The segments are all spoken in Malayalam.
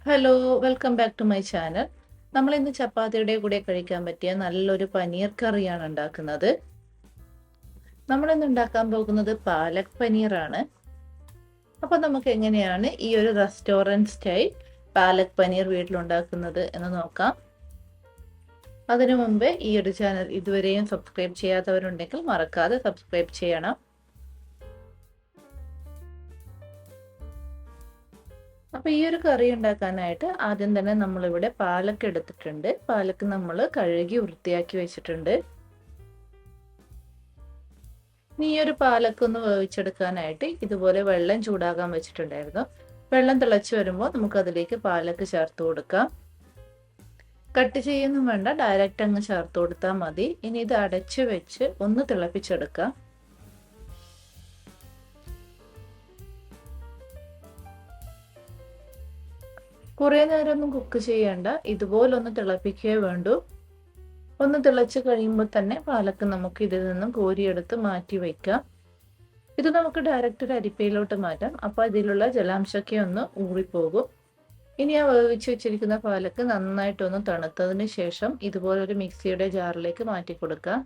Hello, welcome back to my channel. നമ്മൾ ഇന്ന് ചപ്പാത്തിയുടെ കൂടെ കഴിക്കാൻ പറ്റിയ നല്ലൊരു പനീർ കറിയാണ് ഉണ്ടാക്കുന്നത്. നമ്മൾ ഇന്ന് ഉണ്ടാക്കാൻ പോകുന്നത് പാലക് പനീറാണ്. അപ്പോൾ നമുക്ക് എങ്ങനെയാണ് ഈ ഒരു റെസ്റ്റോറൻറ്റ് സ്റ്റൈൽ പാലക് പനീർ വീട്ടിലുണ്ടാക്കുന്നത് എന്ന് നോക്കാം. അതിനു മുമ്പ് ഈ ഒരു ചാനൽ ഇതുവരെയും സബ്സ്ക്രൈബ് ചെയ്യാത്തവരുണ്ടെങ്കിൽ മറക്കാതെ സബ്സ്ക്രൈബ് ചെയ്യണം. അപ്പോൾ ഈ ഒരു കറി ഉണ്ടാക്കാനായിട്ട് ആദ്യം തന്നെ നമ്മളിവിടെ പാലക്ക് എടുത്തിട്ടുണ്ട്. പാലക്ക് നമ്മൾ കഴുകി വൃത്തിയാക്കി വെച്ചിട്ടുണ്ട്. ഈ ഒരു പാലക്ക് ഒന്ന് വേവിച്ചെടുക്കാനായിട്ട് ഇതുപോലെ വെള്ളം ചൂടാകാൻ വെച്ചിട്ടുണ്ടായിരുന്നു. വെള്ളം തിളച്ച് വരുമ്പോൾ നമുക്ക് അതിലേക്ക് പാലക്ക് ചേർത്ത് കൊടുക്കാം. കട്ട് ചെയ്യൊന്നും വേണ്ട, ഡയറക്റ്റ് അങ്ങ് ചേർത്ത് കൊടുത്താൽ മതി. ഇനി ഇത് അടച്ചു വെച്ച് ഒന്ന് തിളപ്പിച്ചെടുക്കാം. കുറേ നേരമൊന്നും കുക്ക് ചെയ്യേണ്ട, ഇതുപോലൊന്ന് തിളപ്പിക്കേ വേണ്ടൂ. ഒന്ന് തിളച്ച് കഴിയുമ്പോൾ തന്നെ പാലക്ക് നമുക്ക് ഇതിൽ നിന്നും കോരിയെടുത്ത് മാറ്റി വയ്ക്കാം. ഇത് നമുക്ക് ഡയറക്റ്റ് ഒരു അരിപ്പയിലോട്ട് മാറ്റാം. അപ്പോൾ ഇതിലുള്ള ജലാംശമൊക്കെ ഒന്ന് ഊറിപ്പോകും. ഇനി ആ വേവിച്ച് വെച്ചിരിക്കുന്ന പാലക്ക് നന്നായിട്ടൊന്ന് തണുത്തതിന് ശേഷം ഇതുപോലൊരു മിക്സിയുടെ ജാറിലേക്ക് മാറ്റി കൊടുക്കാം.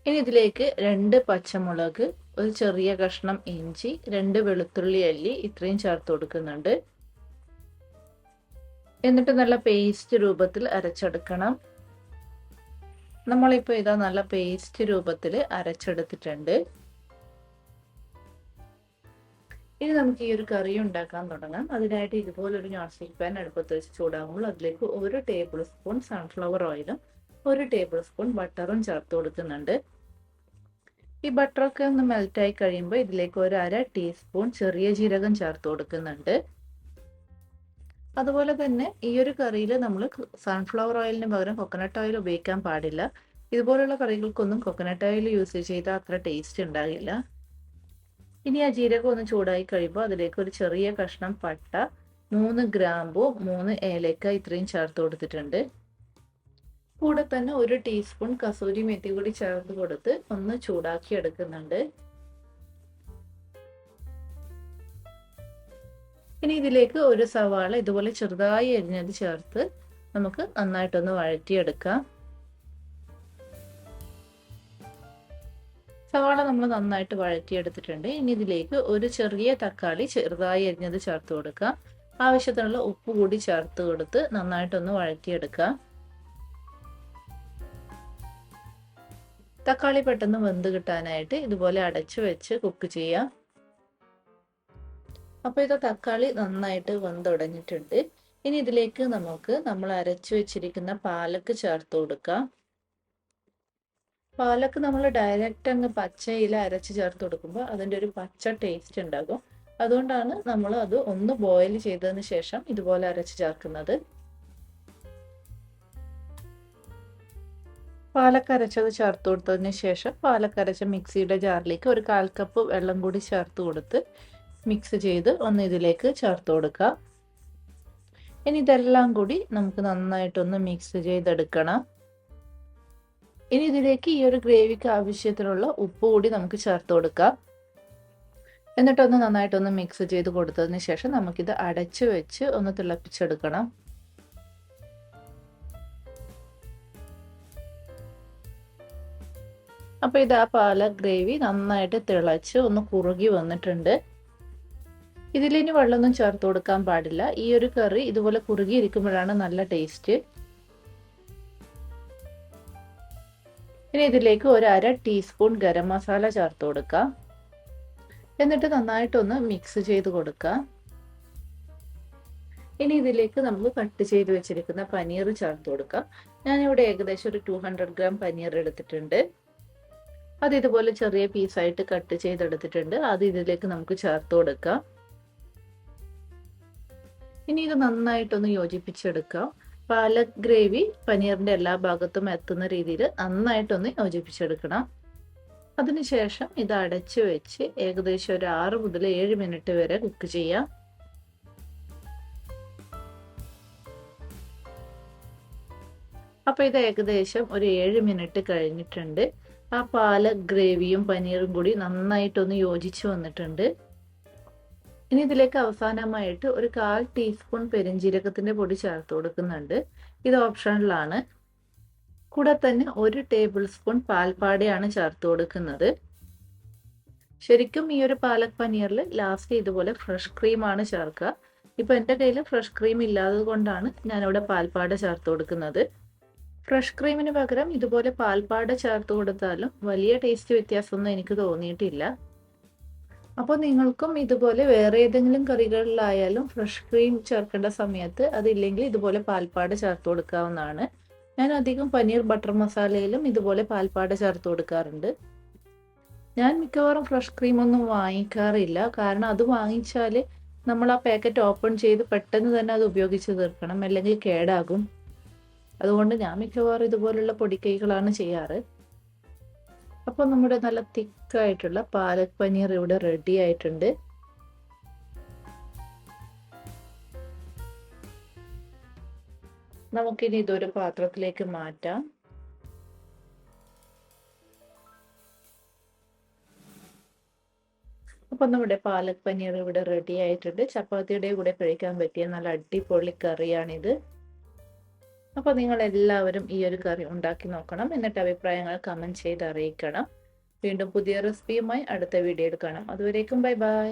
ഇനി ഇതിലേക്ക് 2 പച്ചമുളക്, ഒരു ചെറിയ കഷ്ണം ഇഞ്ചി, 2 വെളുത്തുള്ളി അല്ലി ഇത്രയും ചേർത്ത് കൊടുക്കുന്നുണ്ട്. എന്നിട്ട് നല്ല പേസ്റ്റ് രൂപത്തിൽ അരച്ചെടുക്കണം. നമ്മളിപ്പോൾ ഇതാ നല്ല പേസ്റ്റ് രൂപത്തിൽ അരച്ചെടുത്തിട്ടുണ്ട്. ഇനി നമുക്ക് ഈ ഒരു കറി ഉണ്ടാക്കാൻ തുടങ്ങാം. അതിനായിട്ട് ഇതുപോലൊരു നോൺ സ്റ്റിക്ക് പാൻ അടുപ്പത്ത് വെച്ച് ചൂടാകുമ്പോൾ അതിലേക്ക് 1 ടേബിൾ സ്പൂൺ സൺഫ്ലവർ ഓയിലും 1 ടേബിൾ സ്പൂൺ ബട്ടറും ചേർത്ത് കൊടുക്കുന്നുണ്ട്. ഈ ബട്ടറൊക്കെ ഒന്ന് മെൽറ്റായി കഴിയുമ്പോൾ ഇതിലേക്ക് 1/2 ടീസ്പൂൺ ചെറിയ ജീരകം ചേർത്ത് കൊടുക്കുന്നുണ്ട്. അതുപോലെ തന്നെ ഈ ഒരു കറിയിൽ നമ്മൾ സൺഫ്ലവർ ഓയിലിന് പകരം കൊക്കനട്ട് ഓയിൽ ഉപയോഗിക്കാൻ പാടില്ല. ഇതുപോലുള്ള കറികൾക്കൊന്നും കൊക്കനട്ട് ഓയിൽ യൂസ് ചെയ്താൽ അത്ര ടേസ്റ്റ് ഉണ്ടാകില്ല. ഇനി ആ ജീരകം ഒന്ന് ചൂടായി കഴിയുമ്പോൾ അതിലേക്ക് ഒരു ചെറിയ കഷ്ണം പട്ട, 3 ഗ്രാമ്പൂ, 3 ഏലക്ക ഇത്രയും ചേർത്ത് കൊടുത്തിട്ടുണ്ട്. കൂടെ തന്നെ 1 ടീസ്പൂൺ കസൂരി മെത്തി കൂടി ചേർത്ത് കൊടുത്ത് ഒന്ന് ചൂടാക്കി എടുക്കുന്നുണ്ട്. ഇനി ഇതിലേക്ക് ഒരു സവാള ഇതുപോലെ ചെറുതായി അരിഞ്ഞത് ചേർത്ത് നമുക്ക് നന്നായിട്ടൊന്ന് വഴറ്റിയെടുക്കാം. സവാള നമ്മൾ നന്നായിട്ട് വഴറ്റിയെടുത്തിട്ടുണ്ട്. ഇനി ഇതിലേക്ക് ഒരു ചെറിയ തക്കാളി ചെറുതായി അരിഞ്ഞത് ചേർത്ത് കൊടുക്കാം. ആവശ്യത്തിനുള്ള ഉപ്പ് കൂടി ചേർത്ത് കൊടുത്ത് നന്നായിട്ടൊന്ന് വഴറ്റിയെടുക്കാം. തക്കാളി പെട്ടെന്ന് വെന്ത് കിട്ടാനായിട്ട് ഇതുപോലെ അടച്ചു വെച്ച് കുക്ക് ചെയ്യാം. അപ്പോൾ ഇത് തക്കാളി നന്നായിട്ട് വെന്തുടഞ്ഞിട്ടുണ്ട്. ഇനി ഇതിലേക്ക് നമുക്ക് നമ്മൾ അരച്ചു വെച്ചിരിക്കുന്ന പാലക്ക് ചേർത്ത് കൊടുക്കാം. പാലക്ക് നമ്മൾ ഡയറക്റ്റ് അങ്ങ് പച്ചയില അരച്ച് ചേർത്ത് കൊടുക്കുമ്പോൾ അതിൻ്റെ ഒരു പച്ച ടേസ്റ്റ് ഉണ്ടാകും. അതുകൊണ്ടാണ് നമ്മൾ അത് ഒന്ന് ബോയിൽ ചെയ്തതിന് ശേഷം ഇതുപോലെ അരച്ച് ചേർക്കുന്നത്. പാലക്ക് അരച്ചത് ചേർത്ത് കൊടുത്തതിന് ശേഷം പാലക്ക് അരച്ച മിക്സിയുടെ ജാറിലേക്ക് ഒരു 1/4 കപ്പ് വെള്ളം കൂടി ചേർത്ത് കൊടുത്ത് മിക്സ് ചെയ്ത് ഒന്ന് ഇതിലേക്ക് ചേർത്ത് കൊടുക്കാം. ഇനി ഇതെല്ലാം കൂടി നമുക്ക് നന്നായിട്ടൊന്ന് മിക്സ് ചെയ്തെടുക്കണം. ഇനി ഇതിലേക്ക് ഈ ഒരു ഗ്രേവിക്ക് ആവശ്യത്തിനുള്ള ഉപ്പ് കൂടി നമുക്ക് ചേർത്ത് കൊടുക്കാം. എന്നിട്ടൊന്ന് നന്നായിട്ടൊന്ന് മിക്സ് ചെയ്ത് കൊടുത്തതിന് ശേഷം നമുക്കിത് അടച്ചു വെച്ച് ഒന്ന് തിളപ്പിച്ചെടുക്കണം. അപ്പോൾ ഇത് ആ പാലക് ഗ്രേവി നന്നായിട്ട് തിളച്ച് ഒന്ന് കുറുകി വന്നിട്ടുണ്ട്. ഇതിലിനി വെള്ളമൊന്നും ചേർത്ത് കൊടുക്കാൻ പാടില്ല. ഈ ഒരു കറി ഇതുപോലെ കുറുകിയിരിക്കുമ്പോഴാണ് നല്ല ടേസ്റ്റ്. ഇനി ഇതിലേക്ക് 1/2 ടീസ്പൂൺ ഗരം മസാല ചേർത്ത് കൊടുക്കാം. എന്നിട്ട് നന്നായിട്ടൊന്ന് മിക്സ് ചെയ്ത് കൊടുക്കാം. ഇനി ഇതിലേക്ക് നമുക്ക് കട്ട് ചെയ്ത് വെച്ചിരിക്കുന്ന പനീർ ചേർത്ത് കൊടുക്കാം. ഞാനിവിടെ ഏകദേശം ഒരു 200 ഗ്രാം പനീർ എടുത്തിട്ടുണ്ട്. അത് ഇതുപോലെ ചെറിയ പീസായിട്ട് കട്ട് ചെയ്തെടുത്തിട്ടുണ്ട്. അത് ഇതിലേക്ക് നമുക്ക് ചേർത്ത് കൊടുക്കാം. ഇനി ഇത് നന്നായിട്ടൊന്ന് യോജിപ്പിച്ചെടുക്കാം. പാലക് ഗ്രേവി പനീറിന്റെ എല്ലാ ഭാഗത്തും എത്തുന്ന രീതിയിൽ നന്നായിട്ടൊന്ന് യോജിപ്പിച്ചെടുക്കണം. അതിനുശേഷം ഇത് അടച്ചു വെച്ച് ഏകദേശം ഒരു 6 മുതൽ 7 മിനിറ്റ് വരെ കുക്ക് ചെയ്യാം. അപ്പോൾ ഇത് ഏകദേശം ഒരു 7 മിനിറ്റ് കഴിഞ്ഞിട്ടുണ്ട്. ആ പാലക് ഗ്രേവിയും പനീറും കൂടി നന്നായിട്ടൊന്ന് യോജിച്ച് വന്നിട്ടുണ്ട്. ഇനി ഇതിലേക്ക് അവസാനമായിട്ട് ഒരു 1/4 ടീസ്പൂൺ പെരുംജീരകത്തിന്റെ പൊടി ചേർത്ത് കൊടുക്കുന്നുണ്ട്. ഇത് ഓപ്ഷണലാണ്. കൂടെ തന്നെ 1 ടേബിൾ സ്പൂൺ പാൽപ്പാടയാണ് ചേർത്ത് കൊടുക്കുന്നത്. ശരിക്കും ഈ ഒരു പാലക് പനീറിൽ ലാസ്റ്റ് ഇതുപോലെ ഫ്രഷ് ക്രീമാണ് ചേർക്കുക. ഇപ്പൊ എൻ്റെ കയ്യിൽ ഫ്രഷ് ക്രീം ഇല്ലാത്തത് കൊണ്ടാണ് ഞാനിവിടെ പാൽപ്പാട ചേർത്ത് കൊടുക്കുന്നത്. ഫ്രഷ് ക്രീമിന് പകരം ഇതുപോലെ പാൽപ്പാട ചേർത്ത് കൊടുത്താലും വലിയ ടേസ്റ്റ് വ്യത്യാസമൊന്നും എനിക്ക് തോന്നിയിട്ടില്ല. അപ്പോൾ നിങ്ങൾക്കും ഇതുപോലെ വേറെ ഏതെങ്കിലും കറികളിലായാലും ഫ്രഷ് ക്രീം ചേർക്കേണ്ട സമയത്ത് അതില്ലെങ്കിൽ ഇതുപോലെ പാൽപ്പാട ചേർത്ത് കൊടുക്കാവുന്നതാണ്. ഞാൻ അധികം പനീർ ബട്ടർ മസാലയിലും ഇതുപോലെ പാൽപ്പാട ചേർത്ത് കൊടുക്കാറുണ്ട്. ഞാൻ മിക്കവാറും ഫ്രഷ് ക്രീം ഒന്നും വാങ്ങിക്കാറില്ല. കാരണം അത് വാങ്ങിച്ചാൽ നമ്മൾ ആ പാക്കറ്റ് ഓപ്പൺ ചെയ്ത് പെട്ടെന്ന് തന്നെ അത് ഉപയോഗിച്ച് തീർക്കണം, അല്ലെങ്കിൽ കേടാകും. അതുകൊണ്ട് ഞാൻ മിക്കവാറും ഇതുപോലുള്ള പൊടിക്കൈകളാണ് ചെയ്യാറ്. അപ്പോൾ നമ്മുടെ നല്ല തിക്കായിട്ടുള്ള പാലക് പനീർ ഇവിടെ റെഡി ആയിട്ടുണ്ട്. നമുക്കിനി ഇതൊരു പാത്രത്തിലേക്ക് മാറ്റാം. അപ്പോൾ നമ്മുടെ പാലക് പനീർ ഇവിടെ റെഡി ആയിട്ടുണ്ട്. ചപ്പാത്തിയുടെ കൂടെ കഴിക്കാൻ പറ്റിയ നല്ല അടിപൊളി കറിയാണിത്. അപ്പോൾ നിങ്ങൾ എല്ലാവരും ഈ ഒരു കറി ഉണ്ടാക്കി നോക്കണം. എന്നിട്ട് അഭിപ്രായങ്ങൾ കമന്റ് ചെയ്ത് അറിയിക്കണം. വീണ്ടും പുതിയ റെസിപ്പിയുമായി അടുത്ത വീഡിയോയിൽ കാണാം. അതുവരേക്കും ബൈ ബൈ.